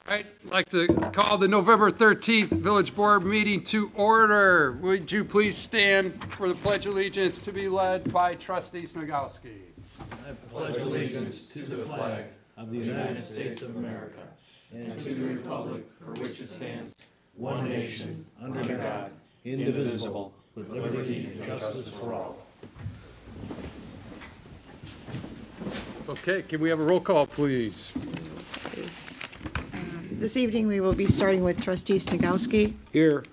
I'd like to call the November 13th Village Board meeting to order. Would you please stand for the Pledge of Allegiance to be led by Trustee Snagowski? I pledge allegiance to the flag of the United States of America and to the republic for which it stands, one nation, under God, indivisible, with liberty and justice for all. Okay, can we have a roll call, please? This evening, we will be starting with Trustee Snagowski. Here.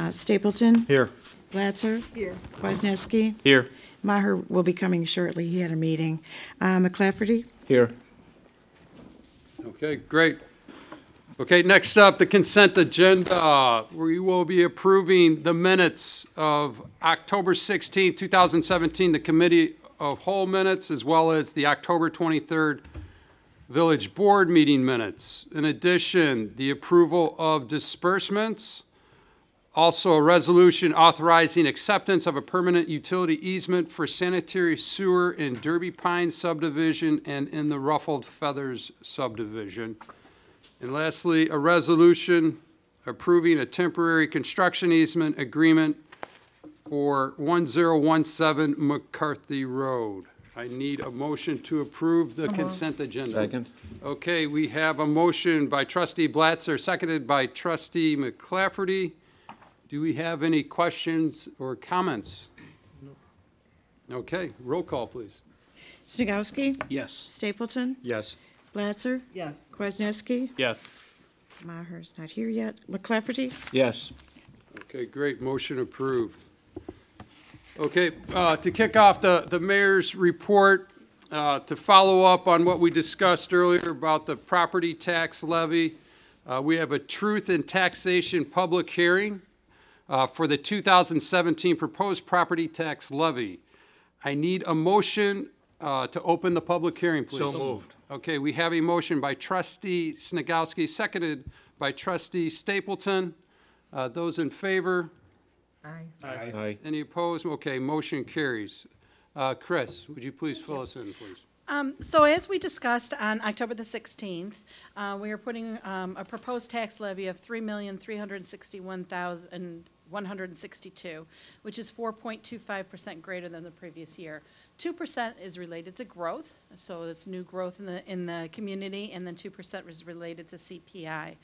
Stapleton. Here. Blatzer. Here. Kwasniewski. Here. Maher will be coming shortly. He had a meeting. McClafferty. Here. Okay, great. Okay, next up, the consent agenda. We will be approving the minutes of October 16, 2017, the Committee of Whole minutes, as well as the October 23rd Village Board meeting minutes. In addition, the approval of disbursements. Also, a resolution authorizing acceptance of a permanent utility easement for sanitary sewer in Derby Pines subdivision and in the Ruffled Feathers subdivision. And lastly, a resolution approving a temporary construction easement agreement for 1017 McCarthy Road. I need a motion to approve the consent agenda. Second. Okay, we have a motion by Trustee Blatzer, seconded by Trustee McClafferty. Do we have any questions or comments? No. Okay, roll call, please. Snagowski. Yes. Stapleton. Yes. Blatzer. Yes. Kwasniewski. Yes. Maher's not here yet. McClafferty. Yes. Okay, great, motion approved. Okay, to kick off the mayor's report, to follow up on what we discussed earlier about the property tax levy, we have a truth in taxation public hearing for the 2017 proposed property tax levy. I need a motion to open the public hearing, please. So moved. Okay, we have a motion by Trustee Snagowski, seconded by Trustee Stapleton. Those in favor? Aye. Aye. Any opposed? Okay, motion carries. Chris, would you please fill us in, please? So as we discussed on October the 16th, we are putting a proposed tax levy of $3,361,162, which is 4.25% greater than the previous year. 2% is related to growth, so it's new growth in the community, and then 2% is related to CPI.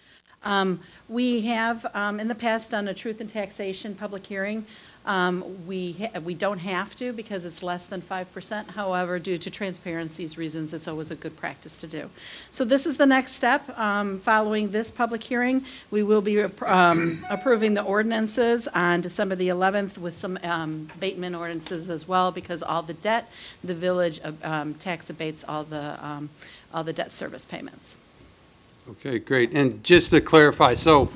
We have in the past done a truth in taxation public hearing. We don't have to because it's less than 5%. However, due to transparency's reasons, it's always a good practice to do. So this is the next step. Following this public hearing, we will be approving the ordinances on December the 11th with some abatement ordinances as well, because all the debt, the village tax abates all the debt service payments. Okay, great. And just to clarify, so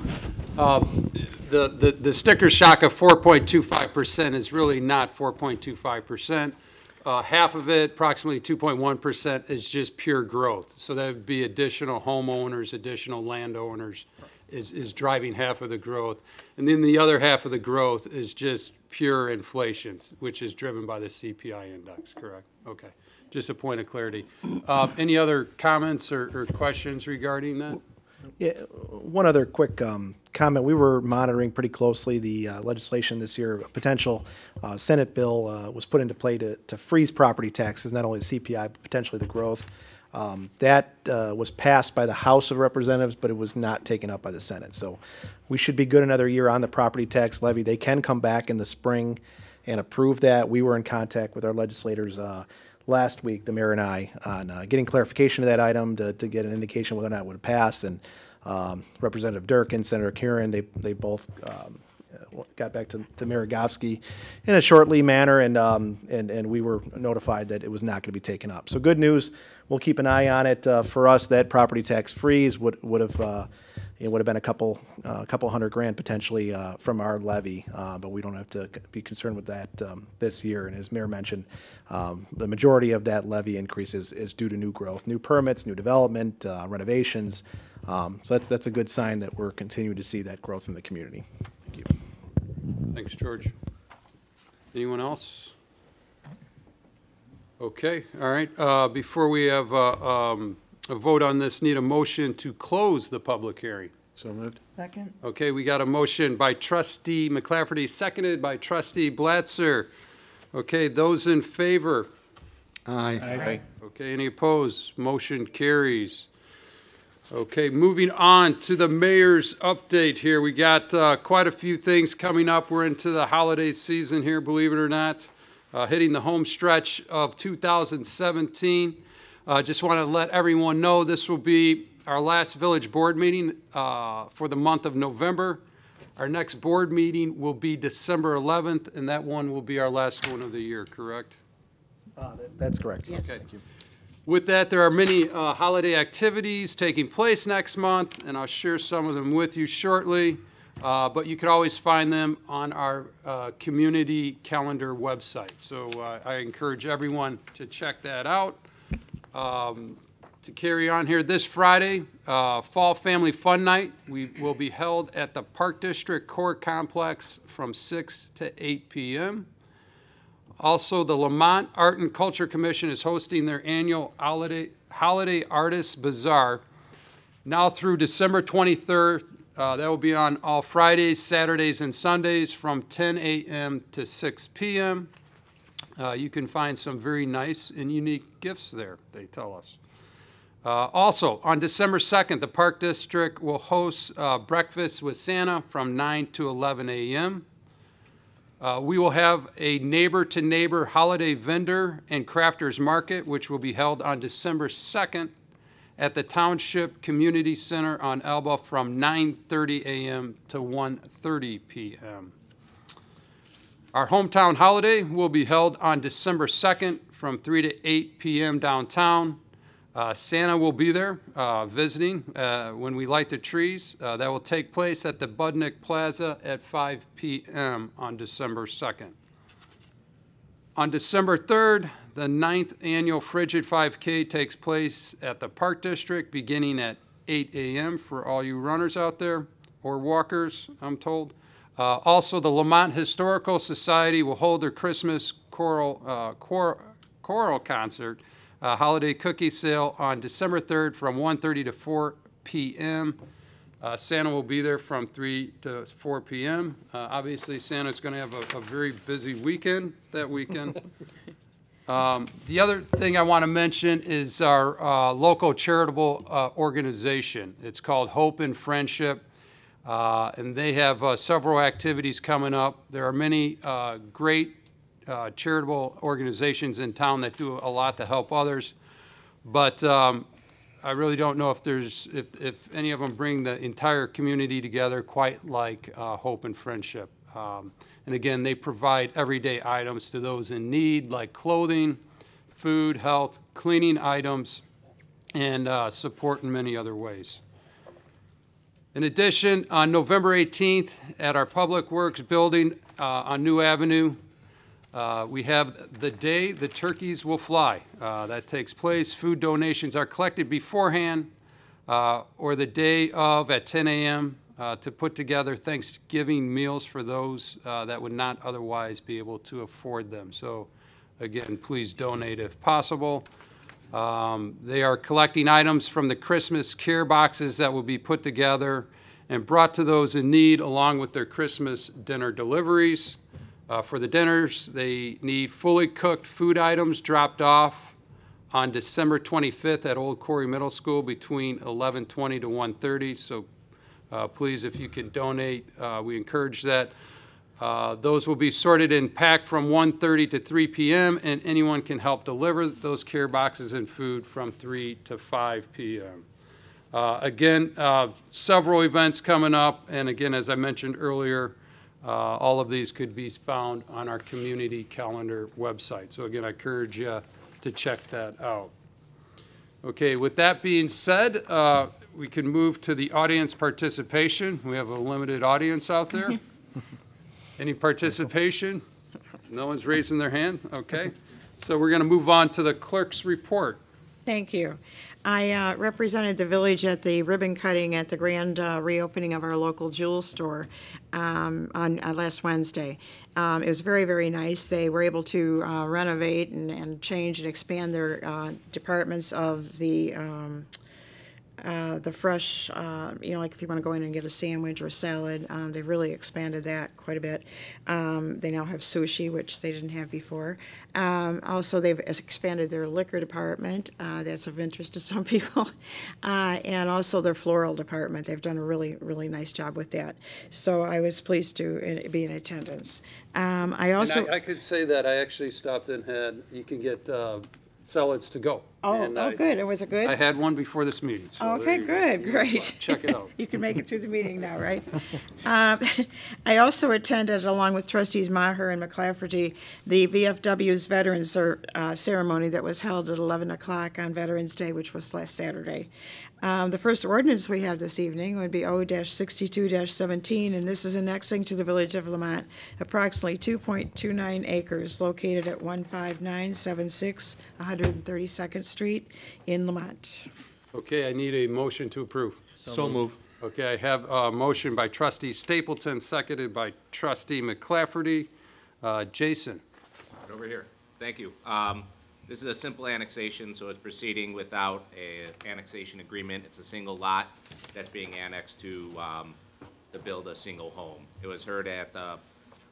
the sticker shock of 4.25% is really not 4.25%. Half of it, approximately 2.1%, is just pure growth. So that would be additional homeowners, additional landowners is driving half of the growth. And then the other half of the growth is just pure inflation, which is driven by the CPI index, correct? Okay. Just a point of clarity. Any other comments or questions regarding that? Yeah, one other quick comment. We were monitoring pretty closely the legislation this year. A potential Senate bill was put into play to freeze property taxes, not only the CPI, but potentially the growth. That was passed by the House of Representatives, but it was not taken up by the Senate. So we should be good another year on the property tax levy. They can come back in the spring and approve that. We were in contact with our legislators last week, the mayor and I, on getting clarification of that item to get an indication whether or not it would pass. And Representative Durkin, Senator Kieran, they both got back to Mayor Gofsky in a shortly manner, and we were notified that it was not going to be taken up. So good news. We'll keep an eye on it. For us, that property tax freeze would have been a couple $100,000 potentially from our levy, but we don't have to be concerned with that this year. And as Mayor mentioned, the majority of that levy increase is due to new growth, new permits, new development, renovations. So that's a good sign that we're continuing to see that growth in the community. Thank you. Thanks, George. Anyone else? Okay, all right. Before we have a vote on this, need a motion to close the public hearing. So moved. Second. Okay, we got a motion by trustee McClafferty, seconded by trustee Blatzer. Okay, those in favor? Aye. Okay, any opposed? Motion carries. Okay, moving on to the mayor's update here. We got quite a few things coming up. We're into the holiday season here, believe it or not, hitting the home stretch of 2017. Just want to let everyone know this will be our last village board meeting for the month of November. Our next board meeting will be December 11th, and that one will be our last one of the year, correct? That's correct. Yes. Thank you. With that, there are many holiday activities taking place next month, and I'll share some of them with you shortly. But you can always find them on our community calendar website. So I encourage everyone to check that out. To carry on here, this Friday, Fall Family Fun Night will be held at the Park District Core Complex from 6 to 8 p.m. Also, the Lamont Art and Culture Commission is hosting their annual Holiday Artists Bazaar now through December 23rd. That will be on all Fridays, Saturdays, and Sundays from 10 a.m. to 6 p.m. You can find some very nice and unique gifts there, they tell us. Also, on December 2nd, the Park District will host Breakfast with Santa from 9 to 11 a.m. We will have a neighbor-to-neighbor holiday vendor and crafters market, which will be held on December 2nd at the Township Community Center on Elba from 9:30 a.m. to 1:30 p.m. Our hometown holiday will be held on December 2nd from 3 to 8 p.m. downtown. Santa will be there visiting when we light the trees. That will take place at the Budnick Plaza at 5 p.m. on December 2nd. On December 3rd, the 9th annual Frigid 5K takes place at the Park District beginning at 8 a.m. for all you runners out there, or walkers, I'm told. Also, the Lamont Historical Society will hold their Christmas choral concert holiday cookie sale on December 3rd from 1:30 to 4 p.m. Santa will be there from 3 to 4 p.m. Obviously, Santa's going to have a very busy weekend that weekend. The other thing I want to mention is our local charitable organization. It's called Hope and Friendship, and they have several activities coming up. There are many great charitable organizations in town that do a lot to help others, but I really don't know if any of them bring the entire community together quite like Hope and Friendship. And again, they provide everyday items to those in need, like clothing, food, health, cleaning items, and support in many other ways. In addition, on November 18th at our Public Works building on New Avenue, we have the day the turkeys will fly. That takes place. Food donations are collected beforehand or the day of at 10 a.m. To put together Thanksgiving meals for those that would not otherwise be able to afford them. So again, please donate if possible. They are collecting items from the Christmas care boxes that will be put together and brought to those in need along with their Christmas dinner deliveries. For the dinners, they need fully cooked food items dropped off on December 25th at Old Quarry Middle School between 11:20 to 1:30. So please, if you can donate, we encourage that. Those will be sorted and packed from 1:30 to 3 p.m., and anyone can help deliver those care boxes and food from 3 to 5 p.m. Again, several events coming up, and again, as I mentioned earlier, all of these could be found on our community calendar website. So again, I encourage you to check that out. Okay, with that being said, we can move to the audience participation. We have a limited audience out there. Any participation? No one's raising their hand? Okay. So we're going to move on to the clerk's report. Thank you. I represented the village at the ribbon cutting at the grand reopening of our local jewel store on last Wednesday. It was very, very nice. They were able to renovate and change and expand their departments of the fresh, like if you want to go in and get a sandwich or salad, they really expanded that quite a bit. They now have sushi, which they didn't have before. Also, they've expanded their liquor department. That's of interest to some people. And also their floral department. They've done a really, really nice job with that. So I was pleased to be in attendance. I also... And I could say that I actually stopped and you can get salads to go. And good. Was it good? I had one before this meeting. So Okay, there you go. good, great. Check it out. You can make it through the meeting now, right? I also attended, along with trustees Maher and McClafferty, the VFW's Veterans Ceremony that was held at 11 o'clock on Veterans Day, which was last Saturday. The first ordinance we have this evening would be O-62-17, and this is annexing to the Village of Lamont approximately 2.29 acres located at 15976 132nd Street in Lamont. Okay, I need a motion to approve. So move. Okay, I have a motion by trustee Stapleton, seconded by trustee McClafferty. Jason? Right over here. Thank you. This is a simple annexation, so it's proceeding without an annexation agreement. It's a single lot that's being annexed to build a single home. It was heard at the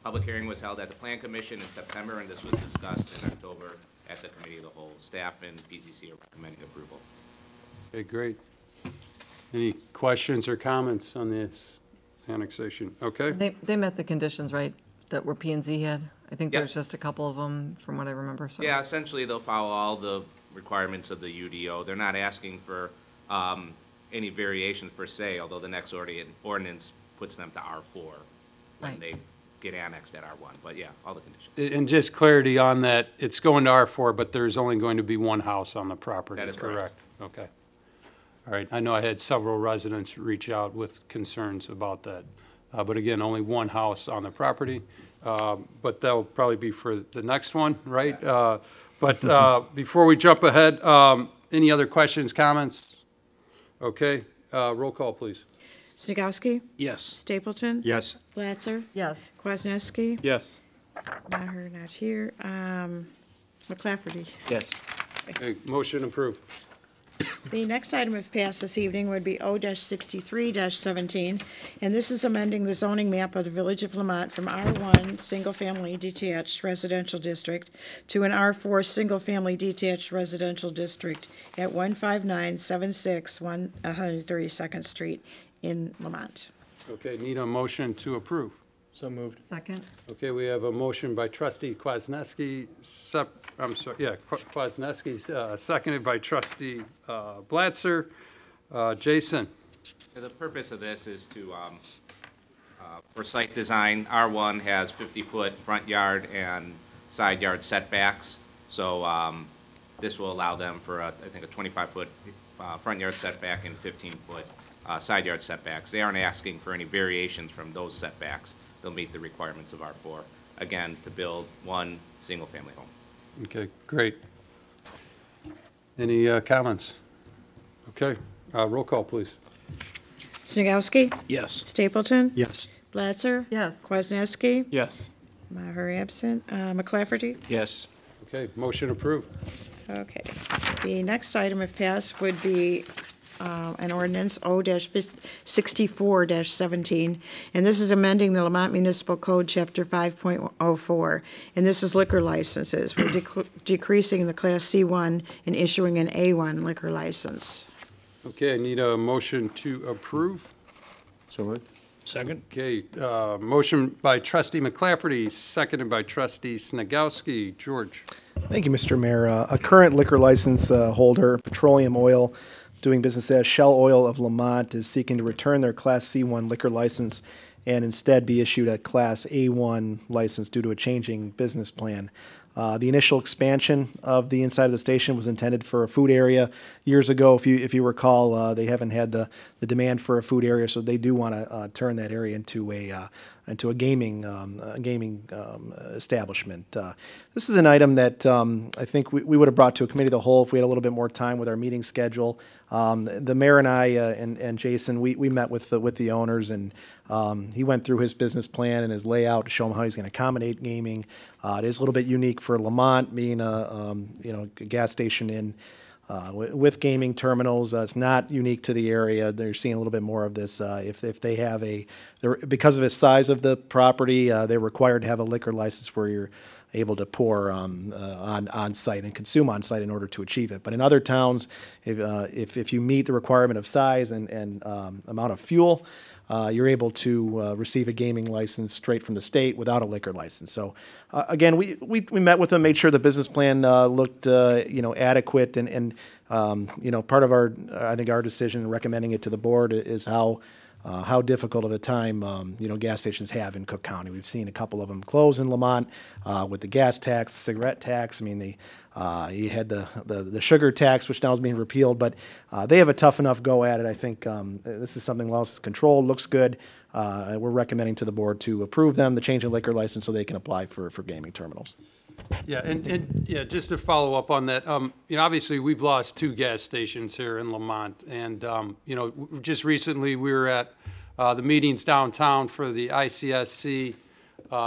public hearing was held at the Plan Commission in September, and this was discussed in October at the Committee of the Whole. Staff and PCC are recommending approval. Okay, great. Any questions or comments on this annexation? Okay, They met the conditions, right, that were P and Z had? I think Yep. there's just a couple of them, from what I remember, so. Yeah, essentially, they'll follow all the requirements of the UDO. They're not asking for any variations per se, although the next ordinance puts them to R4 when Right. they get annexed at R1. But yeah, all the conditions. and just clarity on that, it's going to R4, but there's only going to be one house on the property, That is correct? Okay. All right, I know I had several residents reach out with concerns about that. But again, only one house on the property. But that'll probably be for the next one, right? But before we jump ahead, any other questions, comments? Okay, roll call, please. Snagowski? Yes. Stapleton? Yes. Blatzer? Yes. Kwasniewski? Yes. Maher, not here. McClafferty. Yes. Okay, motion approved. The next item, if passed this evening, would be O-63-17, and this is amending the zoning map of the Village of Lamont from R1 Single Family Detached Residential District to an R4 Single Family Detached Residential District at 15976 132nd Street in Lamont. Okay, need a motion to approve. So moved. Second? Okay, we have a motion by trustee Kwasniewski, Kwasniewski, seconded by trustee Blatzer. Jason? The purpose of this is to, for site design, R1 has 50-foot front yard and side yard setbacks. So this will allow them for, I think, a 25-foot front yard setback and 15-foot side yard setbacks. They aren't asking for any variations from those setbacks. They'll meet the requirements of R4, again, to build one single-family home. Okay, great. Any comments? Okay, roll call, please. Snagowski? Yes. Stapleton? Yes. Blatzer? Yes. Kwasniewski? Yes. Maher absent. McClafferty? Yes. Okay, motion approved. Okay. The next item, if passed, would be an ordinance O-64-17, and this is amending the Lamont Municipal Code, Chapter 5.04, and this is liquor licenses. We're decreasing the Class C1 and issuing an A1 liquor license. Okay, I need a motion to approve. So moved. Second. Okay, motion by trustee McClafferty, seconded by trustee Snagowski. George? Thank you, Mr. Mayor. A current liquor license holder, Petroleum Oil, doing business as Shell Oil of Lamont, is seeking to return their Class C1 liquor license and instead be issued a Class A1 license due to a changing business plan. The initial expansion of the inside of the station was intended for a food area years ago. If you recall, they haven't had the demand for a food area, so they do want to turn that area into a gaming establishment. This is an item that I think we would have brought to a committee of the whole if we had a little bit more time with our meeting schedule. The mayor and I and Jason, we met with the owners, and he went through his business plan and his layout to show them how he's going to accommodate gaming. It is a little bit unique for Lamont being a gas station in with gaming terminals. It's not unique to the area. They're seeing a little bit more of this. If they have because of the size of the property, they're required to have a liquor license where you're able to pour on site and consume on site in order to achieve it. But in other towns, if you meet the requirement of size and amount of fuel, you're able to receive a gaming license straight from the state without a liquor license. So again, we met with them, made sure the business plan looked adequate, and part of our decision in recommending it to the board is how difficult of a time gas stations have in Cook County. We've seen a couple of them close in Lamont with the gas tax, the cigarette tax. I mean, you had the sugar tax, which now is being repealed, but they have a tough enough go at it. I think this is something well controlled, looks good. We're recommending to the board to approve them, the change in liquor license, so they can apply for gaming terminals. Yeah, and just to follow up on that, obviously we've lost 2 gas stations here in Lamont, and just recently we were at the meetings downtown for the ICSC,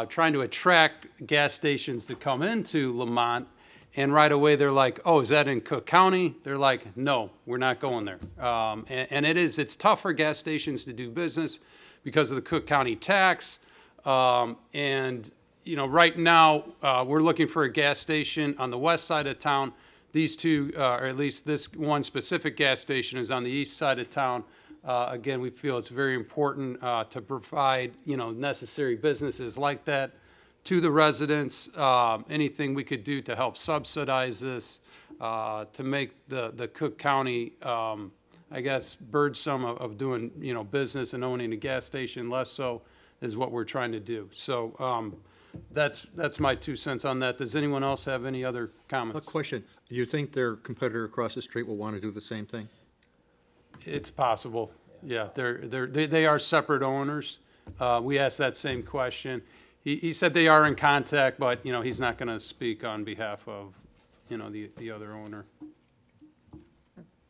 trying to attract gas stations to come into Lamont, and right away they're like, "Oh, is that in Cook County?" They're like, "No, we're not going there," and it's tough for gas stations to do business because of the Cook County tax, and right now, we're looking for a gas station on the west side of town. These 2, or at least this one specific gas station, is on the east side of town. Again, we feel it's very important to provide, necessary businesses like that to the residents. Anything we could do to help subsidize this, to make the Cook County, burdensome of doing, business and owning a gas station less so, is what we're trying to do. So, that's my 2 cents on that. Does anyone else have any other comments? A question. Do you think their competitor across the street will want to do the same thing? It's possible. Yeah, they are separate owners. We asked that same question. He said they are in contact, but he's not going to speak on behalf of the other owner.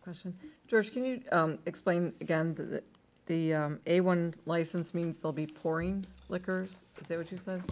Question. George, can you explain again that the A1 license means they'll be pouring liquors? Is that what you said?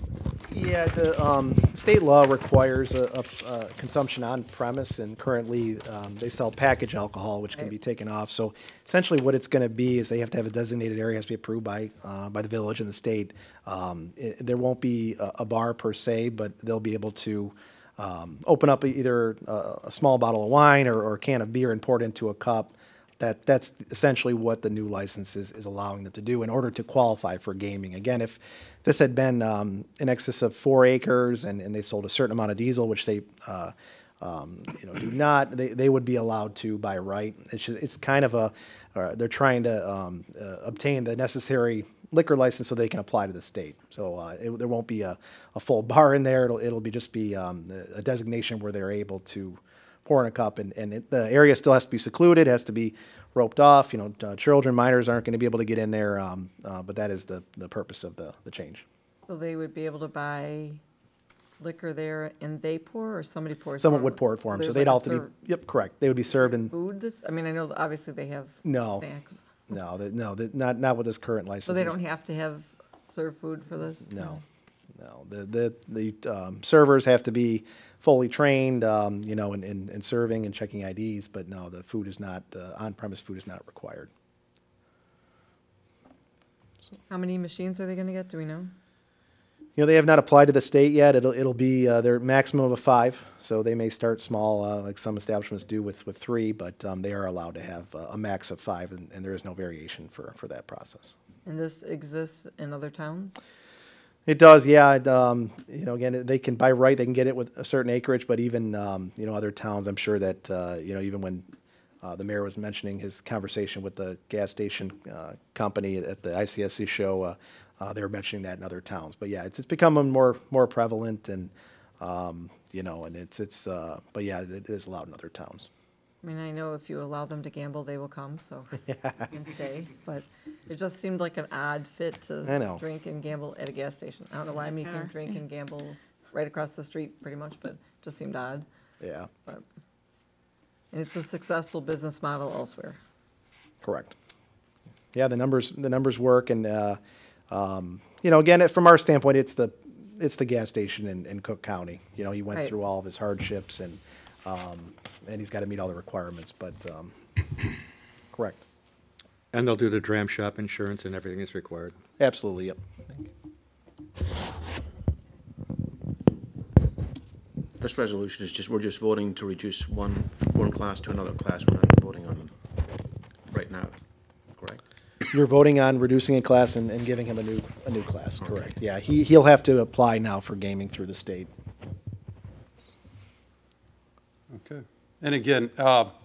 Yeah, the state law requires a consumption on premise, and currently they sell packaged alcohol, which can be taken off. So essentially, what it's going to be is they have to have a designated area, has to be approved by the village and the state. There won't be a bar per se, but they'll be able to open up either a small bottle of wine or a can of beer and pour it into a cup. That's essentially what the new license is allowing them to do in order to qualify for gaming. Again, if this had been in excess of 4 acres and they sold a certain amount of diesel, which they do not, they would be allowed to by right. It's kind of they're trying to obtain the necessary liquor license so they can apply to the state. So there won't be a full bar in there. It'll just be a designation where they're able to pour in a cup, and the area still has to be secluded, has to be roped off. Children, minors aren't going to be able to get in there, but that is the purpose of the change. So they would be able to buy liquor there and they pour, or somebody pours? Someone would pour it for them, so they'd all have to be, yep, correct. They would be served in. Food? I mean, I know that obviously they have snacks. Not with this current license. So they don't have to serve food for this? No. The servers have to be fully trained, in serving and checking IDs, but no, the food is not, on-premise food is not required. How many machines are they going to get? Do we know? They have not applied to the state yet. It'll be their maximum of 5, so they may start small, like some establishments do with 3, but they are allowed to have a max of 5, and there is no variation for that process. And this exists in other towns? It does, yeah. Again, they can, by right, they can get it with a certain acreage, but even, other towns, I'm sure that, even when the mayor was mentioning his conversation with the gas station company at the ICSC show, they were mentioning that in other towns. But yeah, it's becoming more prevalent, and You know, and but yeah, it is allowed in other towns. I mean, I know if you allow them to gamble, they will come, so you can stay, but it just seemed like an odd fit I know. to drink and gamble at a gas station. I don't know why you can drink and gamble right across the street, pretty much, but it just seemed odd. Yeah, But and it's a successful business model elsewhere. correct. Yeah, the numbers work, and you know, again, from our standpoint, it's the gas station in Cook County. You know, he went Right. through all of his hardships, and he's got to meet all the requirements. But correct, And they'll do the dram shop insurance and everything is required. absolutely. Yep. This resolution is just, we're just voting to reduce one class to another class. We're not voting on right now, correct? You're voting on reducing a class and giving him a new class. Correct. Yeah, he'll have to apply now for gaming through the state. Okay. And again,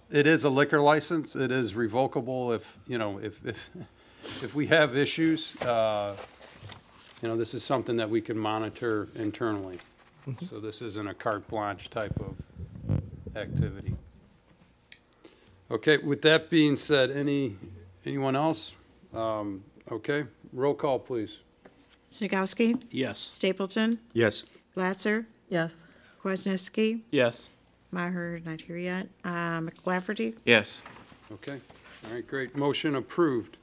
it is a liquor license. It is revocable if, you know, if we have issues, you know, this is something that we can monitor internally. So this isn't a carte blanche type of activity. Okay, with that being said, anyone else? Okay, roll call, please. Snagowski? Yes. Stapleton? Yes. Latzer? Yes, Kwasniewski? Yes. Maher, not here yet. McLafferty? Yes. Okay, all right, great. Motion approved.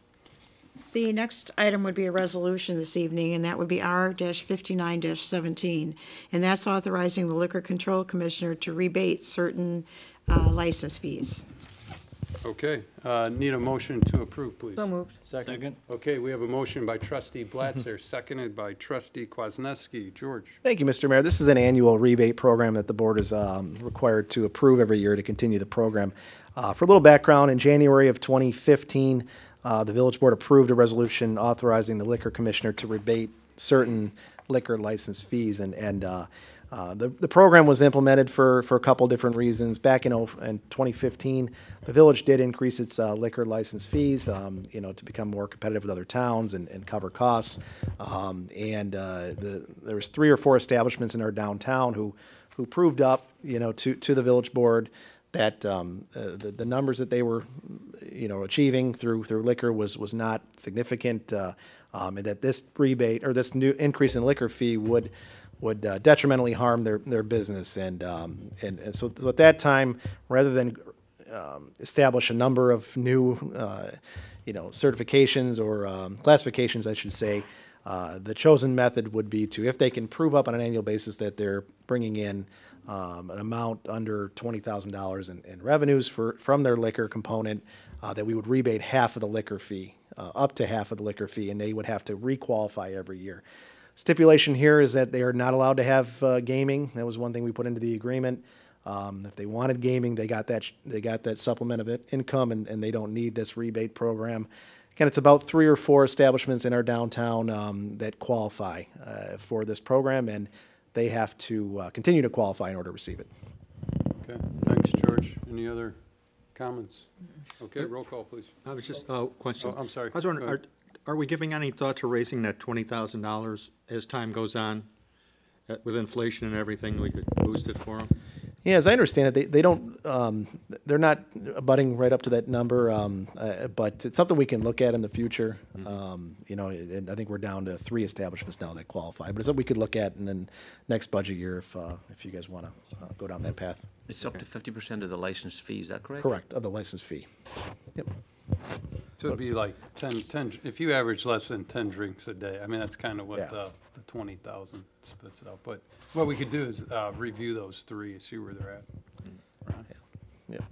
The next item would be a resolution this evening, and that would be R-59-17. And that's authorizing the Liquor Control Commissioner to rebate certain license fees. Okay, need a motion to approve, please. so moved. Second. Okay, we have a motion by trustee Blatzer, seconded by trustee Kwasniewski. George? Thank you, Mr. Mayor. This is an annual rebate program that the board is required to approve every year to continue the program. For a little background, in January of 2015, the village board approved a resolution authorizing the liquor commissioner to rebate certain liquor license fees, and the program was implemented for a couple different reasons. Back in 2015, the village did increase its liquor license fees, you know, to become more competitive with other towns and cover costs. There was 3 or 4 establishments in our downtown who proved up, you know, to the village board that the numbers that they were, you know, achieving through liquor was not significant, and that this rebate or this new increase in liquor fee would detrimentally harm their business. And so at that time, rather than establish a number of new, you know, certifications or classifications, I should say, the chosen method would be to, if they can prove up on an annual basis that they're bringing in an amount under $20,000 in revenues from their liquor component, that we would rebate half of the liquor fee, up to half of the liquor fee, and they would have to requalify every year. Stipulation here is that they are not allowed to have gaming. That was one thing we put into the agreement. If they wanted gaming, they got that supplement of income, and they don't need this rebate program. Again, it's about 3 or 4 establishments in our downtown that qualify for this program, and they have to continue to qualify in order to receive it. Okay, thanks, George. Any other comments? Okay, roll call, please. I was just, question. Oh, I'm sorry. I was Go wondering, ahead. are we giving any thought to raising that $20,000 as time goes on? With inflation and everything, we could boost it for them? Yeah, as I understand it, they don't, they're not abutting right up to that number, but it's something we can look at in the future. You know, and I think we're down to 3 establishments now that qualify, but it's something we could look at in the next budget year if you guys want to go down that path. It's up to 50% of the license fee, is that correct? Correct, of the license fee. Yep. So it'd be like 10, if you average less than 10 drinks a day, I mean, that's kind of what Yeah. the 20,000 splits it out. But what we could do is review those 3, see where they're at. Ron? Yep.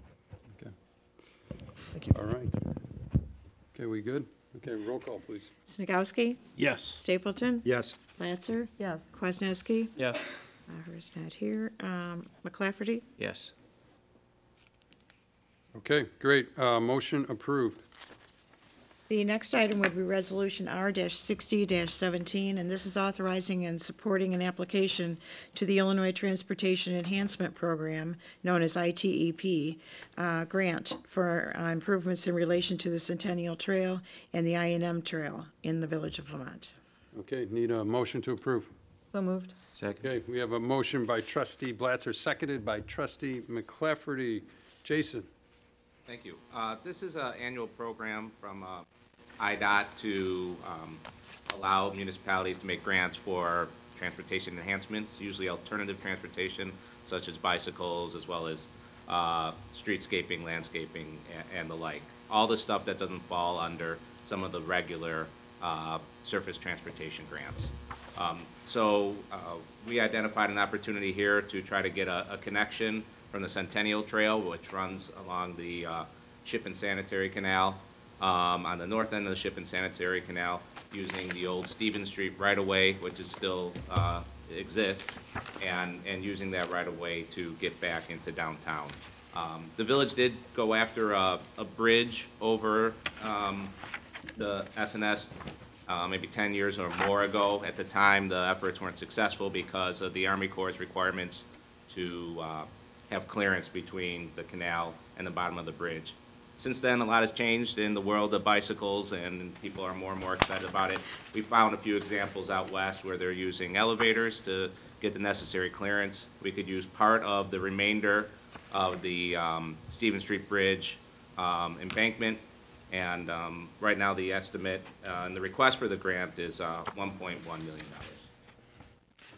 Okay, Thank you. all right. Okay, we good? Okay, roll call, please. Snagowski? Yes. Stapleton? Yes. Latzer? Yes, Kwasniewski? Yes. Maher's not here. McLafferty? Yes. Okay, great. Motion approved. The next item would be Resolution R-60-17, and this is authorizing and supporting an application to the Illinois Transportation Enhancement Program, known as ITEP, grant for improvements in relation to the Centennial Trail and the I&M Trail in the Village of Lamont. Okay, need a motion to approve. So moved. Second. Okay, we have a motion by trustee Blatzer, seconded by trustee McClafferty. Jason? Thank you. This is an annual program from IDOT to allow municipalities to make grants for transportation enhancements, usually alternative transportation, such as bicycles, as well as streetscaping, landscaping, and the like. All the stuff that doesn't fall under some of the regular surface transportation grants. So we identified an opportunity here to try to get a connection from the Centennial Trail, which runs along the Ship and Sanitary Canal, on the north end of the Ship and Sanitary Canal, using the old Stevens Street right-of-way, which is still exists, and using that right-of-way to get back into downtown. The village did go after a bridge over the S&S maybe 10 years or more ago. At the time, the efforts weren't successful because of the Army Corps' requirements to have clearance between the canal and the bottom of the bridge. Since then, a lot has changed in the world of bicycles, and people are more and more excited about it. We found a few examples out west where they're using elevators to get the necessary clearance. We could use part of the remainder of the Stevens Street Bridge embankment, and right now the estimate and the request for the grant is $1.1 million.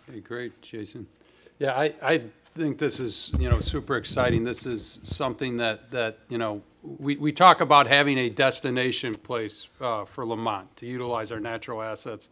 Okay, great, Jason. Yeah, I think this is, super exciting. This is something that we talk about having a destination place for Lamont to utilize our natural assets.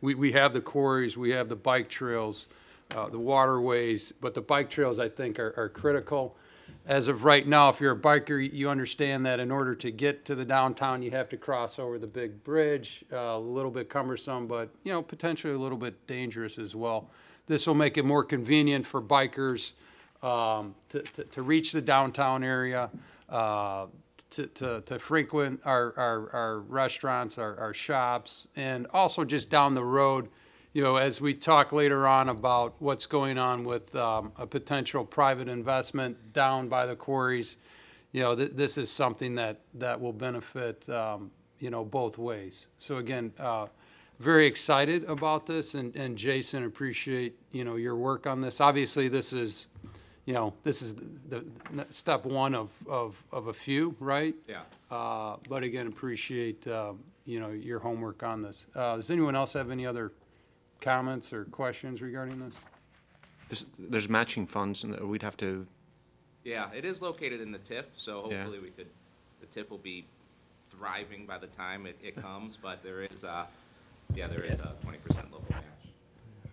We have the quarries, we have the bike trails, the waterways, but the bike trails, I think, are critical. As of right now, if you're a biker, you understand that in order to get to the downtown, you have to cross over the big bridge, a little bit cumbersome, but, potentially a little bit dangerous as well. This will make it more convenient for bikers to reach the downtown area, to frequent our restaurants, our shops, and also just down the road, as we talk later on about what's going on with a potential private investment down by the quarries, this is something that will benefit, both ways. So again, very excited about this, and Jason, appreciate, your work on this. Obviously, this is the step one of a few, right? Yeah. But again, appreciate, your homework on this. Does anyone else have any other comments or questions regarding this? There's matching funds, and we'd have to, Yeah, it is located in the TIF, so Yeah. hopefully the TIF will be thriving by the time it comes, but there is a 20% local match.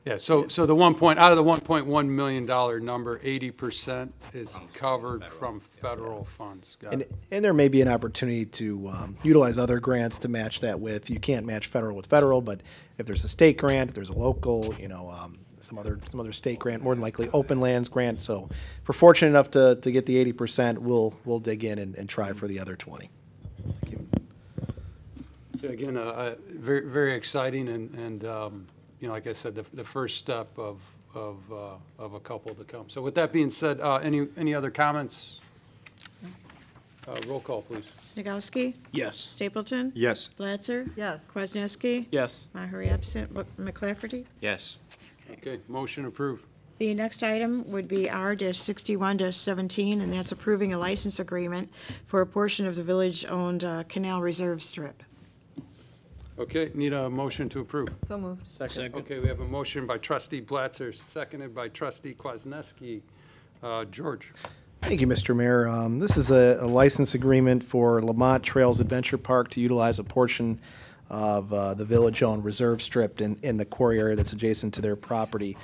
Yeah, so the out of the $1.1 million number, 80% is covered from federal funds. Got it. And there may be an opportunity to utilize other grants to match that with. You can't match federal with federal, but if there's a state grant, if there's a local, some other state grant, more than likely open lands grant. So if we're fortunate enough to get the 80%, we'll dig in and try for the other 20. Thank you. So again, very, very exciting, and like I said, the first step of a couple to come. So with that being said, any other comments? Roll call, please. Snagowski? Yes. Stapleton? Yes. Blatzer? Yes. Kwasniewski? Yes. Maher absent. McClafferty? yes. Okay, motion approved. The next item would be R-61-17, and that's approving a license agreement for a portion of the village-owned Canal Reserve Strip. Okay, need a motion to approve. So moved. Second. Okay, we have a motion by trustee Blatzer, seconded by trustee Kwasniewski. George? Thank you, Mr. Mayor. This is a license agreement for Lamont Trails Adventure Park to utilize a portion of the village-owned reserve strip in the quarry area that's adjacent to their property.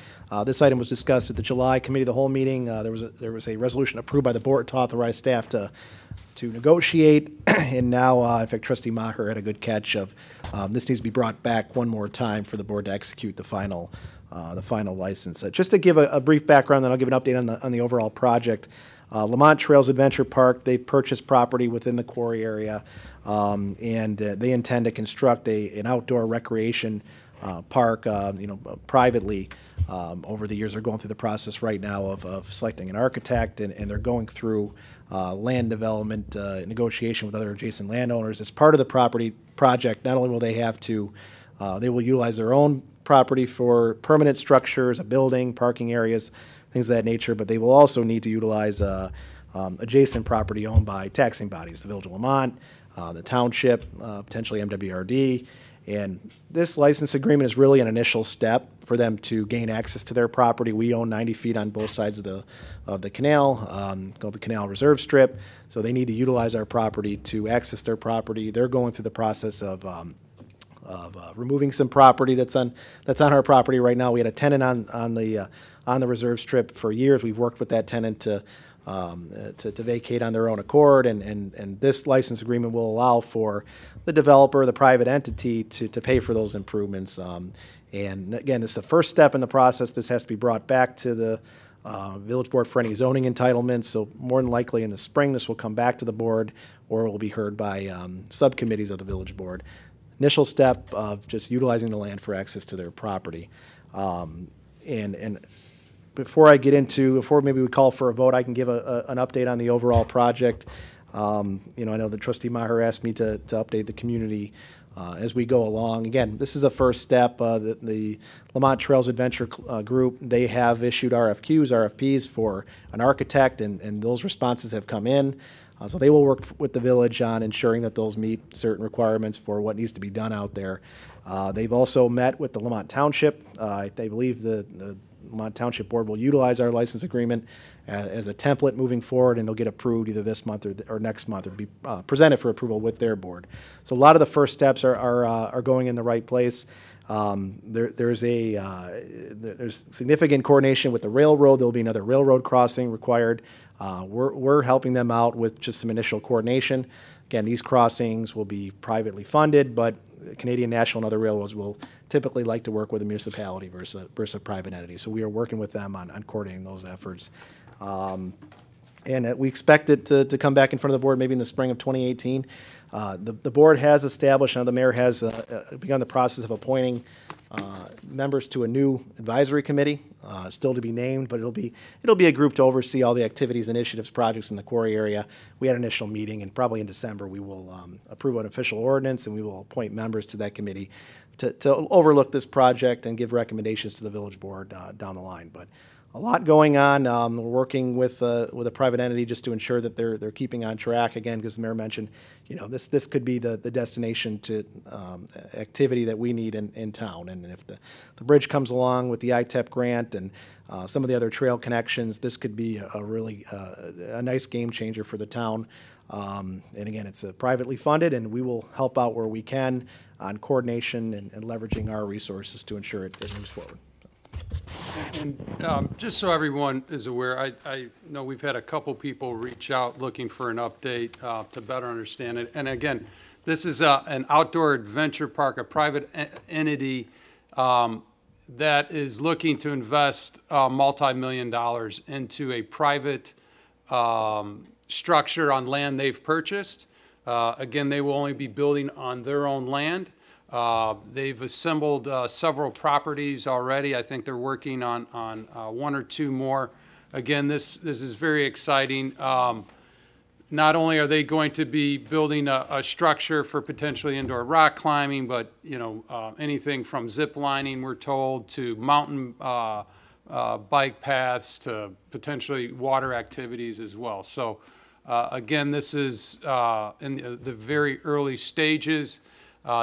This item was discussed at the July Committee of the Whole meeting. There was a resolution approved by the board to authorize staff to negotiate, and now, in fact, Trustee Maher had a good catch of this needs to be brought back one more time for the board to execute the final license. Just to give a brief background, then I'll give an update on the overall project. Lamont Trails Adventure Park, they purchased property within the quarry area, and they intend to construct an outdoor recreation park, privately. Over the years, they're going through the process right now of selecting an architect, and they're going through land development negotiation with other adjacent landowners. As part of the property project, not only will they have to, they will utilize their own property for permanent structures, a building, parking areas, things of that nature, but they will also need to utilize adjacent property owned by taxing bodies, the Village of Lamont, the township, potentially MWRD. And this license agreement is really an initial step for them to gain access to their property. We own 90 feet on both sides of the canal, called the Canal Reserve Strip. So they need to utilize our property to access their property. They're going through the process of removing some property that's on our property right now. We had a tenant on the reserve strip for years. We've worked with that tenant to vacate on their own accord, and this license agreement will allow for the developer, the private entity, to pay for those improvements. And again, this is the first step in the process. This has to be brought back to the village board for any zoning entitlements. So more than likely in the spring, this will come back to the board, or it will be heard by subcommittees of the village board. Initial step of just utilizing the land for access to their property. And before maybe we call for a vote, I can give an update on the overall project. I know that Trustee Maher asked me to update the community as we go along. Again, this is a first step. The Lamont Trails Adventure Group, they have issued RFPs for an architect, and those responses have come in. So they will work with the village on ensuring that those meet certain requirements for what needs to be done out there. They've also met with the Lamont Township. They believe the Lamont Township Board will utilize our license agreement as a template moving forward, and it'll get approved either this month or next month, or be presented for approval with their board. So a lot of the first steps are going in the right place. There's significant coordination with the railroad. There'll be another railroad crossing required. We're helping them out with just some initial coordination. Again, these crossings will be privately funded, but Canadian National and other railroads will typically like to work with a municipality versus a private entity. So we are working with them on coordinating those efforts. And we expect it to come back in front of the board maybe in the spring of 2018. The board has established, the mayor has begun the process of appointing members to a new advisory committee, still to be named, but it'll be a group to oversee all the activities, initiatives, projects in the quarry area. We had an initial meeting, and probably in December we will approve an official ordinance, and we will appoint members to that committee to overlook this project and give recommendations to the village board down the line. But a lot going on. We're working with a private entity just to ensure that they're keeping on track. Again, because the mayor mentioned, this could be the destination to activity that we need in town. And if the bridge comes along with the ITEP grant and some of the other trail connections, this could be a really a nice game changer for the town. And again, it's privately funded, and we will help out where we can on coordination and leveraging our resources to ensure it moves forward. And just so everyone is aware, I know we've had a couple people reach out looking for an update to better understand it. And again, this is an outdoor adventure park, a private entity that is looking to invest multi-million dollars into a private structure on land they've purchased. Again, they will only be building on their own land. They've assembled several properties already. I think they're working on one or two more. Again, this is very exciting. Not only are they going to be building a structure for potentially indoor rock climbing, but anything from zip lining, we're told, to mountain bike paths, to potentially water activities as well. So again, this is in the very early stages.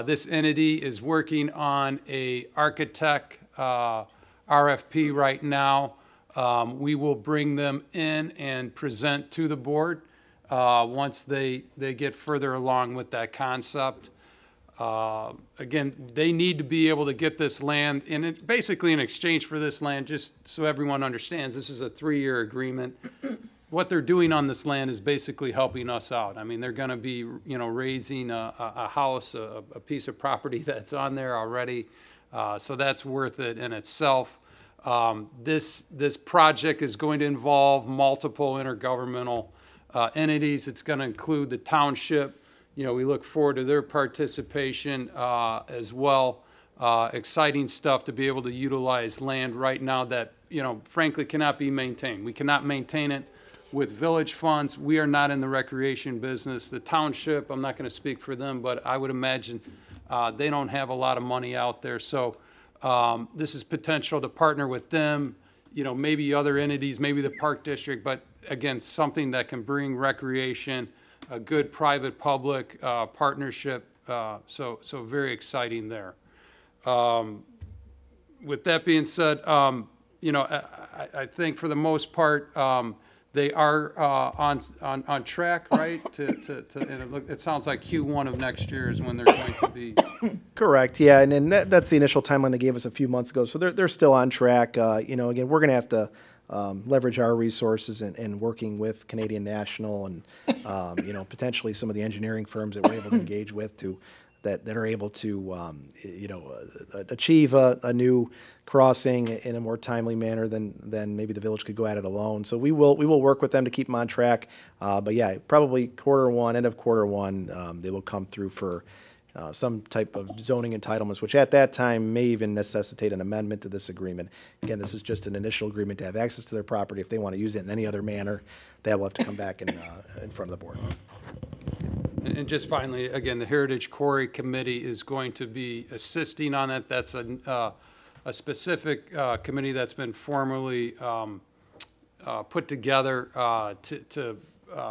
This entity is working on a architect RFP right now. We will bring them in and present to the board once they get further along with that concept. Again, they need to be able to get this land, and basically in exchange for this land, just so everyone understands, this is a 3-year agreement. What they're doing on this land is basically helping us out. I mean, they're going to be, raising a house, a piece of property that's on there already. So that's worth it in itself. This project is going to involve multiple intergovernmental entities. It's going to include the township. We look forward to their participation as well. Exciting stuff to be able to utilize land right now that, frankly cannot be maintained. We cannot maintain it with village funds. We are not in the recreation business. The township, I'm not going to speak for them, but I would imagine they don't have a lot of money out there. So This is potential to partner with them, maybe other entities, maybe the Park District, but again, something that can bring recreation, a good private-public partnership. So very exciting there. With that being said, I think for the most part, they are on track, right? And it sounds like Q1 of next year is when they're going to be. Correct, yeah, and that's the initial timeline they gave us a few months ago, so they're still on track. Again, we're going to have to leverage our resources and working with Canadian National and, potentially some of the engineering firms that we're able to engage with that are able to, achieve a new crossing in a more timely manner than maybe the village could go at it alone. So we will work with them to keep them on track. But yeah, probably end of quarter one, they will come through for some type of zoning entitlements, which at that time may even necessitate an amendment to this agreement. Again, this is just an initial agreement to have access to their property. If they want to use it in any other manner, they will have to come back in front of the board. And just finally, again, the Heritage Quarry Committee is going to be assisting on it. That's a specific committee that's been formally put together to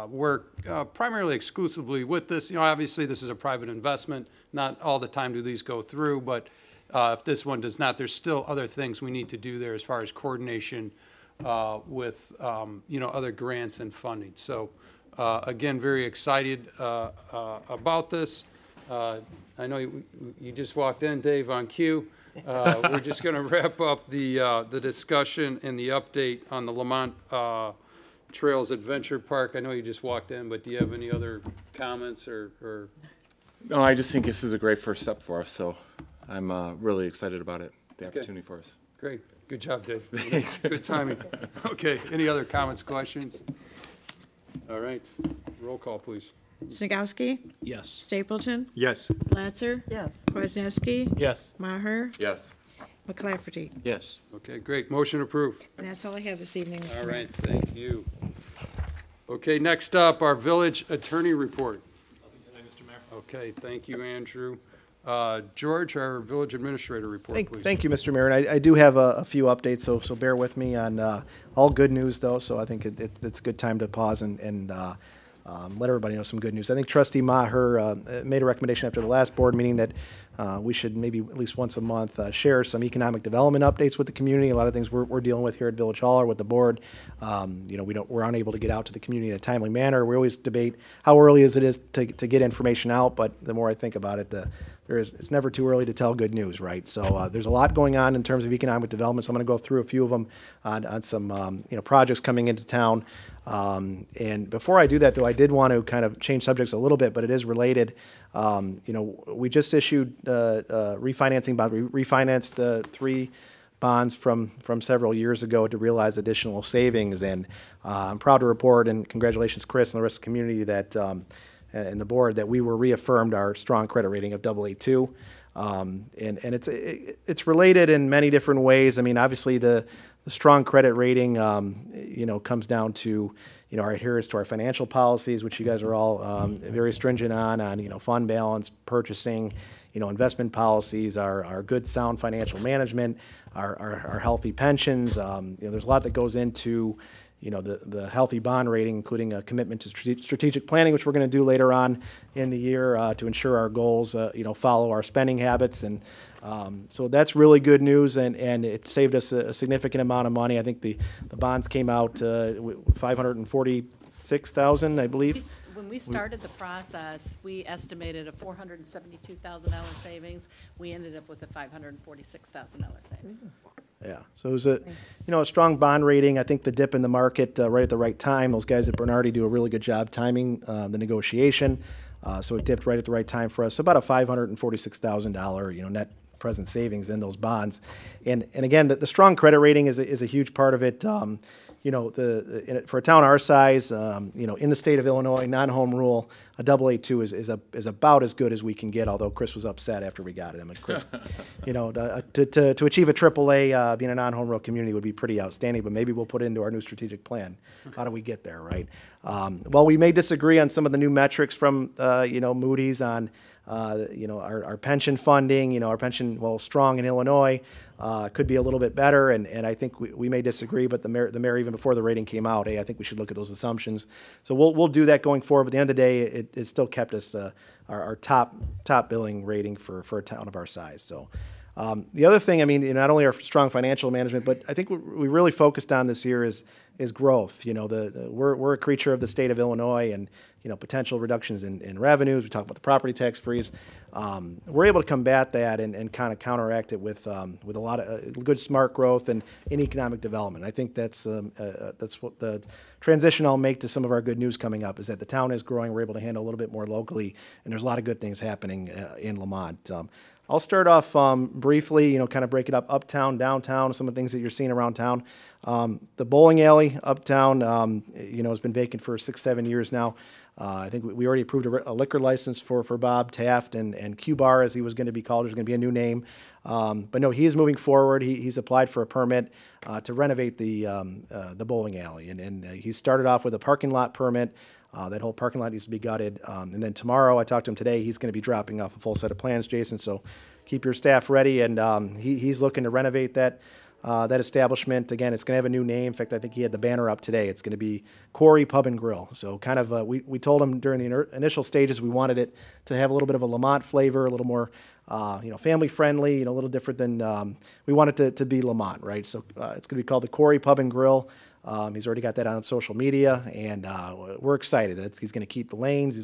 work primarily exclusively with this. Obviously, this is a private investment. Not all the time do these go through, but if this one does not, there's still other things we need to do there as far as coordination with, other grants and funding. So, again, very excited about this. I know you just walked in, Dave, on cue. We're just going to wrap up the discussion and the update on the Lamont Trails Adventure Park. I know you just walked in, but do you have any other comments or? No, I just think this is a great first step for us, so I'm really excited about it, the opportunity for us. Great. Good job, Dave. Thanks. Good timing. Okay. Any other comments, questions? All right. Roll call, please. Snagowski? Yes. Stapleton? Yes. Latzer? Yes. Kwasniewski? Yes. Maher? Yes. McClafferty? Yes. Okay, great. Motion approved. And that's all I have this evening, Mr. All Mayor. right, thank you. Okay, next up, our village attorney report. Okay, thank you, Andrew. George, our village administrator report, please. Thank you, Mr. Mayor. And I do have a few updates, so bear with me on all good news, though. So I think it's a good time to pause and let everybody know some good news. I think Trustee Maher made a recommendation after the last board meeting that we should maybe at least once a month share some economic development updates with the community. A lot of things we're dealing with here at Village Hall or with the board. We're unable to get out to the community in a timely manner. We always debate how early is to get information out, but the more I think about it, it's never too early to tell good news, right? So there's a lot going on in terms of economic development. So I'm going to go through a few of them on some projects coming into town. And before I do that, though, I did want to kind of change subjects a little bit, but it is related. We just issued refinancing bond. We refinanced 3 bonds from several years ago to realize additional savings. And I'm proud to report, and congratulations, Chris, and the rest of the community that and the board, that we were reaffirmed our strong credit rating of AA2. And it's related in many different ways. I mean, obviously the strong credit rating, comes down to, our adherence to our financial policies, which you guys are all very stringent on, fund balance, purchasing, investment policies, our good, sound financial management, our healthy pensions. There's a lot that goes into, the healthy bond rating, including a commitment to strategic planning, which we're going to do later on in the year to ensure our goals, follow our spending habits. And so that's really good news, and it saved us a significant amount of money. I think the bonds came out $546,000, I believe. When we started the process, we estimated a $472,000 savings. We ended up with a $546,000 savings. Yeah, so it was a strong bond rating. I think the dip in the market right at the right time. Those guys at Bernardi do a really good job timing the negotiation. So it dipped right at the right time for us. So about a $546,000 net present savings in those bonds. And again, the strong credit rating is a huge part of it. For a town our size, in the state of Illinois, non-home rule, a AA2 is about as good as we can get. Although Chris was upset after we got it. I mean, Chris, to achieve a AAA, being a non-home rule community would be pretty outstanding. But maybe we'll put it into our new strategic plan. How do we get there, right? While we may disagree on some of the new metrics from Moody's on You know, our pension funding, you know, our pension, well, strong in Illinois, could be a little bit better, and I think we may disagree, but the mayor, even before the rating came out, hey, I think we should look at those assumptions. So we'll do that going forward, but at the end of the day, it still kept us our top billing rating for a town of our size. So the other thing, I mean, not only our strong financial management, but I think what we really focused on this year is growth. You know, we're a creature of the state of Illinois, and you know, potential reductions in revenues. We talk about the property tax freeze. We're able to combat that and kind of counteract it with a lot of good, smart growth and in economic development. I think that's what the transition I'll make to some of our good news coming up is that the town is growing. We're able to handle a little bit more locally, and there's a lot of good things happening in Lamont. I'll start off briefly, you know, kind of break it up uptown, downtown, some of the things that you're seeing around town. The bowling alley uptown, you know, has been vacant for 6-7 years now. I think we already approved a liquor license for Bob Taft and Q-Bar, as he was going to be called. There's going to be a new name. But no, he is moving forward. He's applied for a permit to renovate the bowling alley. And he started off with a parking lot permit. That whole parking lot needs to be gutted. And then tomorrow, I talked to him today, he's going to be dropping off a full set of plans, Jason. So keep your staff ready. And he's looking to renovate that establishment. Again, it's going to have a new name. In fact, I think he had the banner up today. It's going to be Quarry Pub and Grill. So kind of, we told him during the initial stages we wanted it to have a little bit of a Lamont flavor, a little more, you know, family friendly, you know, a little different than, we want it to be Lamont, right? So it's going to be called the Quarry Pub and Grill. He's already got that on social media, and we're excited. He's going to keep the lanes.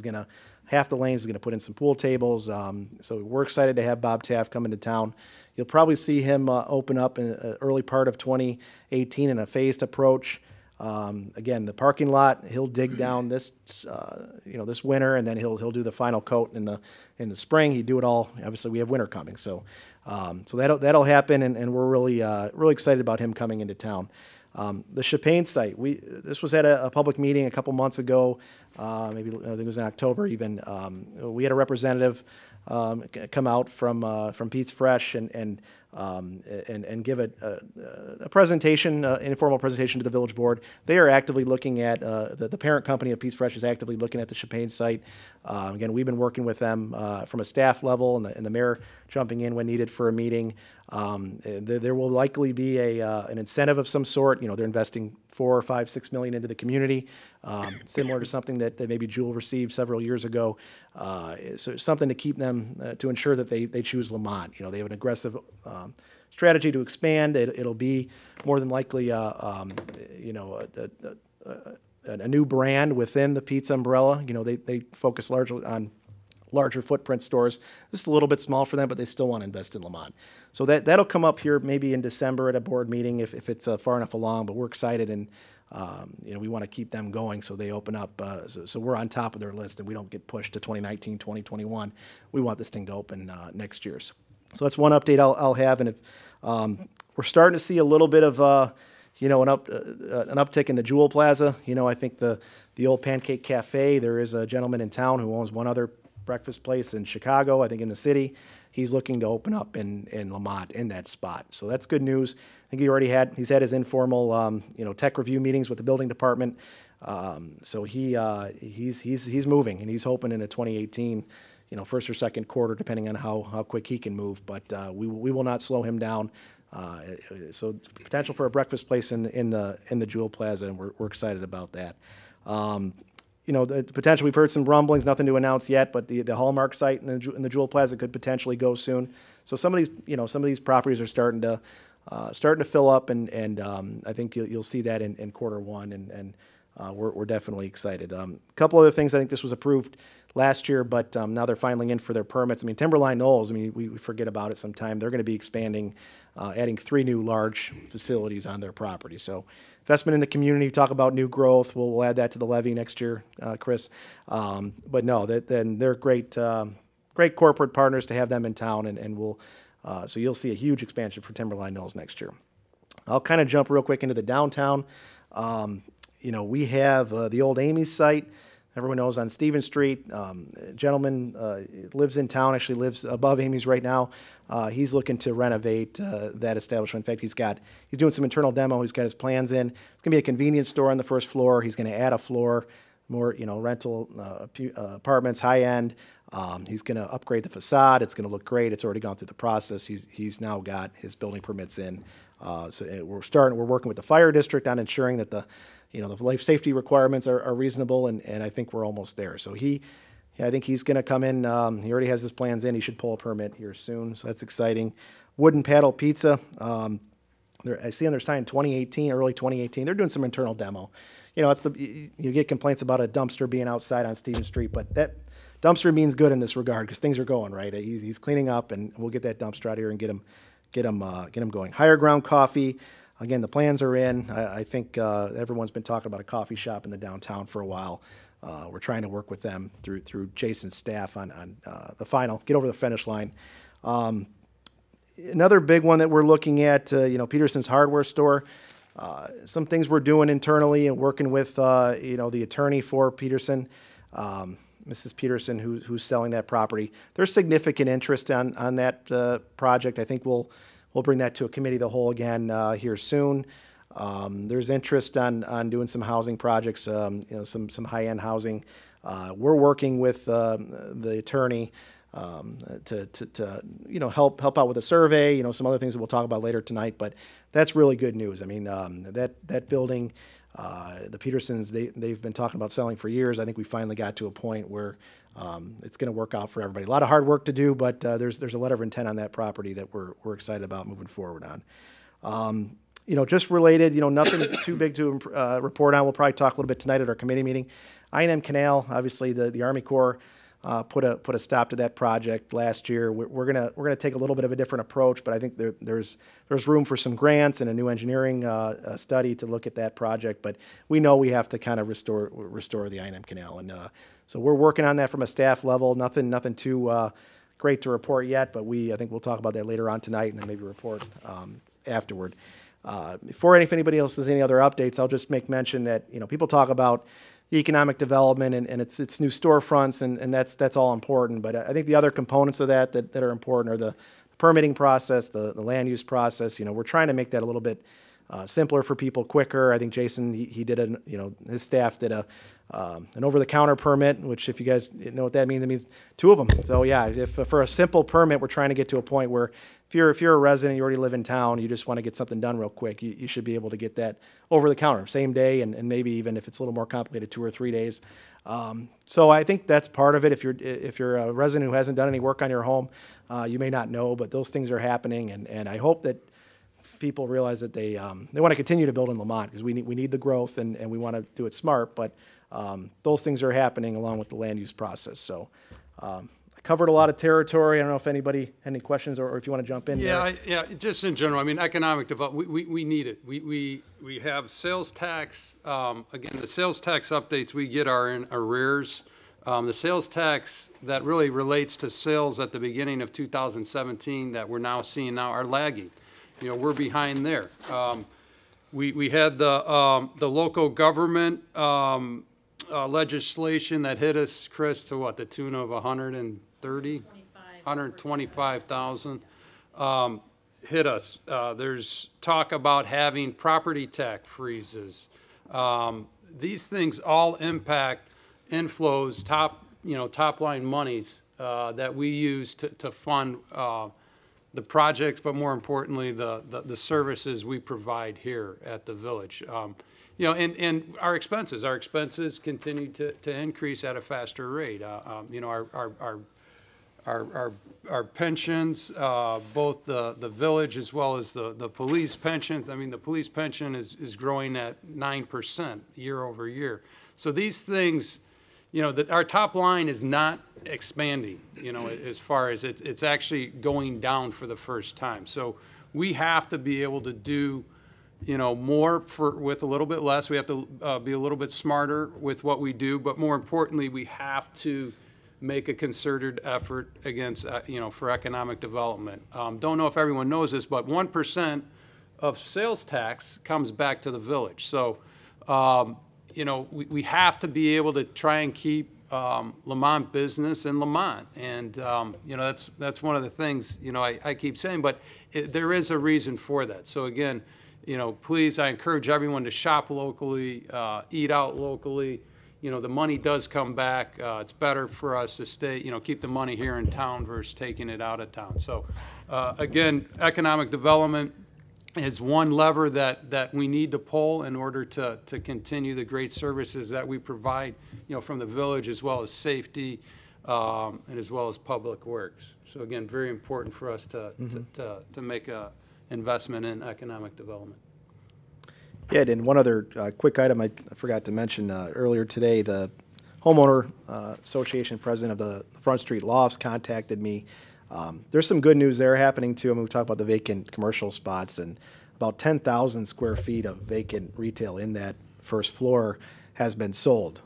Half the lanes, he's going to put in some pool tables. So we're excited to have Bob Taft come into town. You'll probably see him open up in the early part of 2018 in a phased approach. Again, the parking lot, he'll dig down this, you know, this winter, and then he'll do the final coat in the spring. He'd do it all. Obviously, we have winter coming, so that'll happen, and we're really excited about him coming into town. The Chapin site, this was at a public meeting a couple months ago, maybe I think it was in October even. We had a representative come out from Pete's Fresh and give a presentation, an informal presentation to the village board. They are actively looking at, the parent company of Pete's Fresh is actively looking at the Chapin site. Again, we've been working with them from a staff level, and the mayor jumping in when needed for a meeting. There will likely be an incentive of some sort. You know, they're investing $4, $5, $6 million into the community, similar to something that maybe Jewel received several years ago. So something to keep them, to ensure that they choose Lamont. You know, they have an aggressive strategy to expand. It'll be more than likely, you know, a new brand within the Pete's umbrella. You know, they focus largely on larger footprint stores. This is a little bit small for them, but they still want to invest in Lamont. So that'll come up here maybe in December at a board meeting if it's far enough along, but we're excited, and you know, we want to keep them going so they open up. So we're on top of their list, and we don't get pushed to 2019, 2021. We want this thing to open next year. So that's one update I'll have, and if we're starting to see a little bit of you know, an uptick in the Jewel Plaza. You know, I think the old Pancake Cafe, there is a gentleman in town who owns one other breakfast place in Chicago, I think in the city. He's looking to open up in Lamont in that spot. So that's good news. I think he's had his informal, you know, tech review meetings with the building department. So he's moving, and he's hoping in a 2018, you know, first or second quarter, depending on how quick he can move. But we will not slow him down. So potential for a breakfast place in the Jewel Plaza, and we're excited about that. You know, the potential, we've heard some rumblings, nothing to announce yet, but the Hallmark site in the Jewel Plaza could potentially go soon. So some of these properties are starting to fill up, and I think you'll see that in quarter one, and we're definitely excited. A couple other things, I think this was approved last year, but now they're filing in for their permits. I mean, Timberline Knolls, I mean, we forget about it sometime. They're going to be expanding, adding 3 new large facilities on their property. So investment in the community, talk about new growth. We'll add that to the levy next year, Chris. But no, then they're great corporate partners to have them in town, and we'll so you'll see a huge expansion for Timberline Knolls next year. I'll kind of jump real quick into the downtown. You know, we have the old Amy's site. Everyone knows on Stevens Street. A gentleman lives in town, actually lives above Amy's right now. He's looking to renovate that establishment. In fact, he's doing some internal demo. He's got his plans in. It's going to be a convenience store on the first floor. He's going to add a floor, more, you know, rental apartments, high end. He's going to upgrade the facade. It's going to look great. It's already gone through the process. He's now got his building permits in. We're working with the fire district on ensuring that the life safety requirements are reasonable, and I think we're almost there. So I think he's going to come in. He already has his plans in. He should pull a permit here soon, so that's exciting. Wooden Paddle Pizza. I see on their sign 2018, early 2018. They're doing some internal demo. You get complaints about a dumpster being outside on Stevens Street, but that dumpster means good in this regard because things are going right. He's cleaning up, and we'll get that dumpster out of here and get him going. Higher Ground Coffee. Again, the plans are in. I think everyone's been talking about a coffee shop in the downtown for a while. We're trying to work with them through Jason's staff on the final, get over the finish line. Another big one that we're looking at, Peterson's hardware store. Some things we're doing internally and working with, the attorney for Peterson, Mrs. Peterson, who's selling that property. There's significant interest on that project. I think we'll bring that to a committee of the whole again here soon. There's interest on doing some housing projects, some high-end housing. We're working with the attorney to help out with a survey, some other things that we'll talk about later tonight. But that's really good news. I mean, that building, the Petersons, they've been talking about selling for years. I think we finally got to a point where it's going to work out for everybody. A lot of hard work to do, but there's a letter of intent on that property that we're excited about moving forward on. Just related, nothing too big to report on. We'll probably talk a little bit tonight at our committee meeting. I&M Canal, obviously the Army Corps put a stop to that project last year. We're gonna take a little bit of a different approach, but I think there's room for some grants and a new engineering study to look at that project. But we know we have to kind of restore the I&M Canal, and so we're working on that from a staff level. Nothing too great to report yet, but I think we'll talk about that later on tonight, and then maybe report afterward. If anybody else has any other updates, I'll just make mention that people talk about economic development and its new storefronts, and that's all important. But I think the other components of that are important are the permitting process, the land use process. We're trying to make that a little bit simpler for people, quicker. I think Jason, he did his staff did an over-the-counter permit, which if you guys know what that means, it means 2 of them. So yeah, if for a simple permit, we're trying to get to a point where if you're a resident, you already live in town, you just want to get something done real quick, you should be able to get that over the counter, same day, and maybe even if it's a little more complicated, 2 or 3 days. So I think that's part of it. If you're a resident who hasn't done any work on your home, you may not know, but those things are happening, and I hope that people realize that they want to continue to build in Lamont because we need the growth and we want to do it smart, but those things are happening along with the land use process. So I covered a lot of territory. I don't know if anybody had any questions or if you want to jump in. Yeah, just in general, I mean, economic development, we need it. We have sales tax. Again, the sales tax updates we get are in arrears. The sales tax that really relates to sales at the beginning of 2017 that we're now seeing now are lagging. We're behind there. We had the local government legislation that hit us, Chris, to what, the tune of 125,000 hit us. There's talk about having property tax freezes. These things all impact inflows, top line monies that we use to fund the projects, but more importantly, the services we provide here at the village. And our expenses continue to increase at a faster rate. Our pensions, both the village as well as the police pensions. I mean, the police pension is growing at 9% year over year. So these things, that our top line is not expanding, as far as it's actually going down for the first time. So we have to be able to do, more with a little bit less. We have to be a little bit smarter with what we do, but more importantly, we have to make a concerted effort against, for economic development. Don't know if everyone knows this, but 1% of sales tax comes back to the village. So, we have to be able to try and keep Lamont business in Lamont, and that's one of the things I keep saying. But there is a reason for that. So again, please, I encourage everyone to shop locally, eat out locally. the money does come back. It's better for us to stay, keep the money here in town versus taking it out of town. So, again, economic development is one lever that we need to pull in order to continue the great services that we provide, from the village, as well as safety, and as well as public works. So again, very important for us to make a investment in economic development. Yeah, and one other quick item I forgot to mention earlier today, the homeowner association president of the Front Street Lofts contacted me. There's some good news there happening too. I mean, we talk about the vacant commercial spots, and about 10,000 square feet of vacant retail in that first floor has been sold.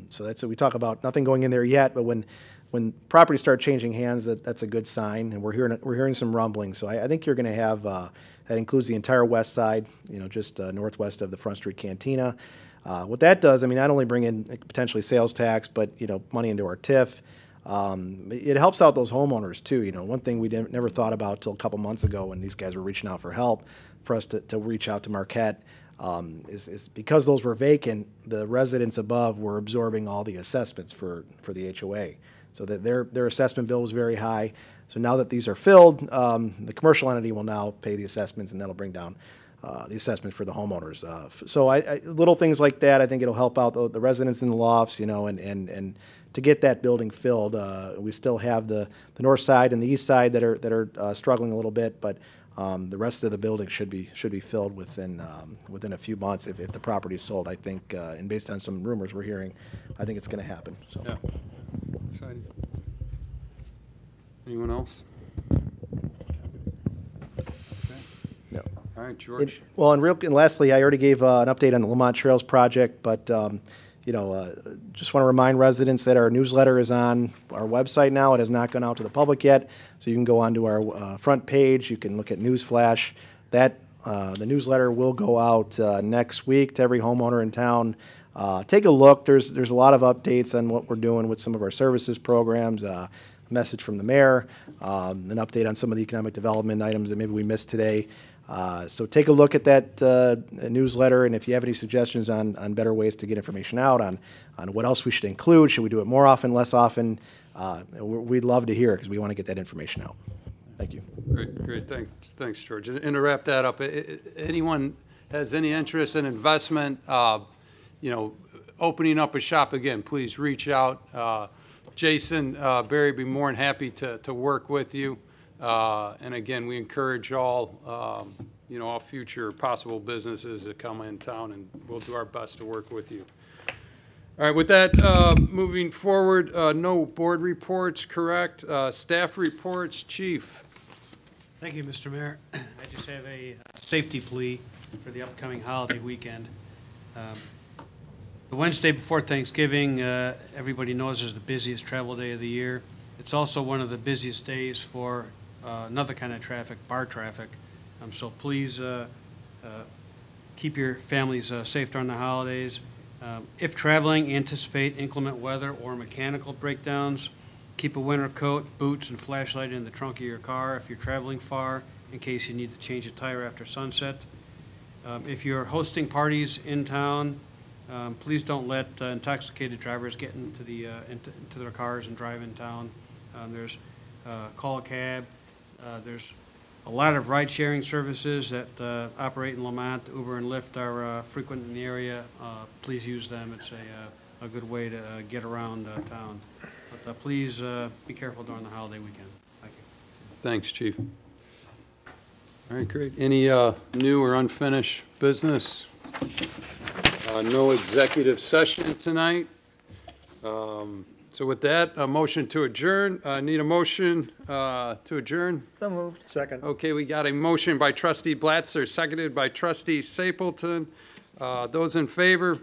So that's we talk about nothing going in there yet, but when properties start changing hands, that's a good sign, and we're hearing some rumblings. So I think you're going to have that includes the entire west side, just northwest of the Front Street Cantina. What that does, I mean, not only bring in potentially sales tax, but money into our TIF. It helps out those homeowners too. One thing we never thought about till a couple months ago when these guys were reaching out for help, for us to reach out to Marquette, is because those were vacant, the residents above were absorbing all the assessments for the HOA. So that their assessment bill was very high. So now that these are filled, the commercial entity will now pay the assessments, and that'll bring down the assessment for the homeowners. So little things like that, I think it'll help out the residents in the lofts, and to get that building filled. We still have the north side and the east side that are struggling a little bit, but the rest of the building should be filled within a few months if the property is sold. I think, and based on some rumors we're hearing, I think it's going to happen. So. Yeah. Exciting. Anyone else? Okay. No. All right, George. And lastly, I already gave an update on the Lamont Trails project, but just want to remind residents that our newsletter is on our website now. It has not gone out to the public yet, so you can go onto our front page. You can look at Newsflash. The newsletter will go out next week to every homeowner in town. Take a look. There's a lot of updates on what we're doing with some of our services programs. A message from the mayor, an update on some of the economic development items that maybe we missed today. So take a look at that newsletter, and if you have any suggestions on better ways to get information out, on what else we should include, should we do it more often, less often, we'd love to hear it because we want to get that information out. Thank you. Great. Thanks, George. And to wrap that up, anyone has any interest in investment, opening up a shop again, please reach out. Jason Berry would be more than happy to work with you. And again, we encourage all future possible businesses to come in town, and we'll do our best to work with you. All right, with that, moving forward, no board reports, correct? Staff reports, Chief. Thank you, Mr. Mayor. I just have a safety plea for the upcoming holiday weekend. The Wednesday before Thanksgiving, everybody knows, is the busiest travel day of the year. It's also one of the busiest days for another kind of traffic, bar traffic. So please keep your families safe during the holidays. If traveling, anticipate inclement weather or mechanical breakdowns. Keep a winter coat, boots, and flashlight in the trunk of your car if you're traveling far, in case you need to change a tire after sunset. If you're hosting parties in town, please don't let intoxicated drivers get into their cars and drive in town. Call a cab. There's a lot of ride-sharing services that operate in Lamont. Uber and Lyft are frequent in the area. Please use them. It's a good way to get around town. But please be careful during the holiday weekend. Thank you. Thanks, Chief. All right, great. Any new or unfinished business? No executive session tonight. So with that, a motion to adjourn. Need a motion to adjourn? So moved. Second. Okay, we got a motion by Trustee Blatzer, seconded by Trustee Sapleton. Those in favor?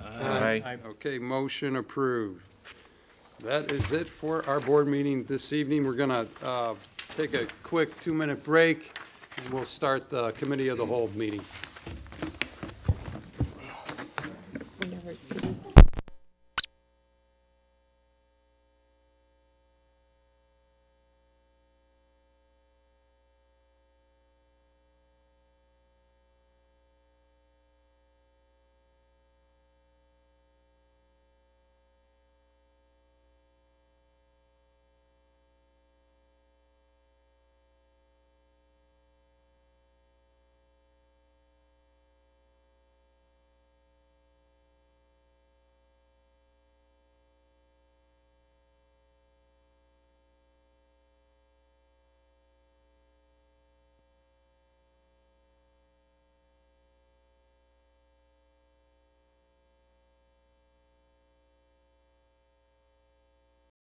Aye. Okay, motion approved. That is it for our board meeting this evening. We're going to take a quick 2-minute break, and we'll start the Committee of the Whole meeting.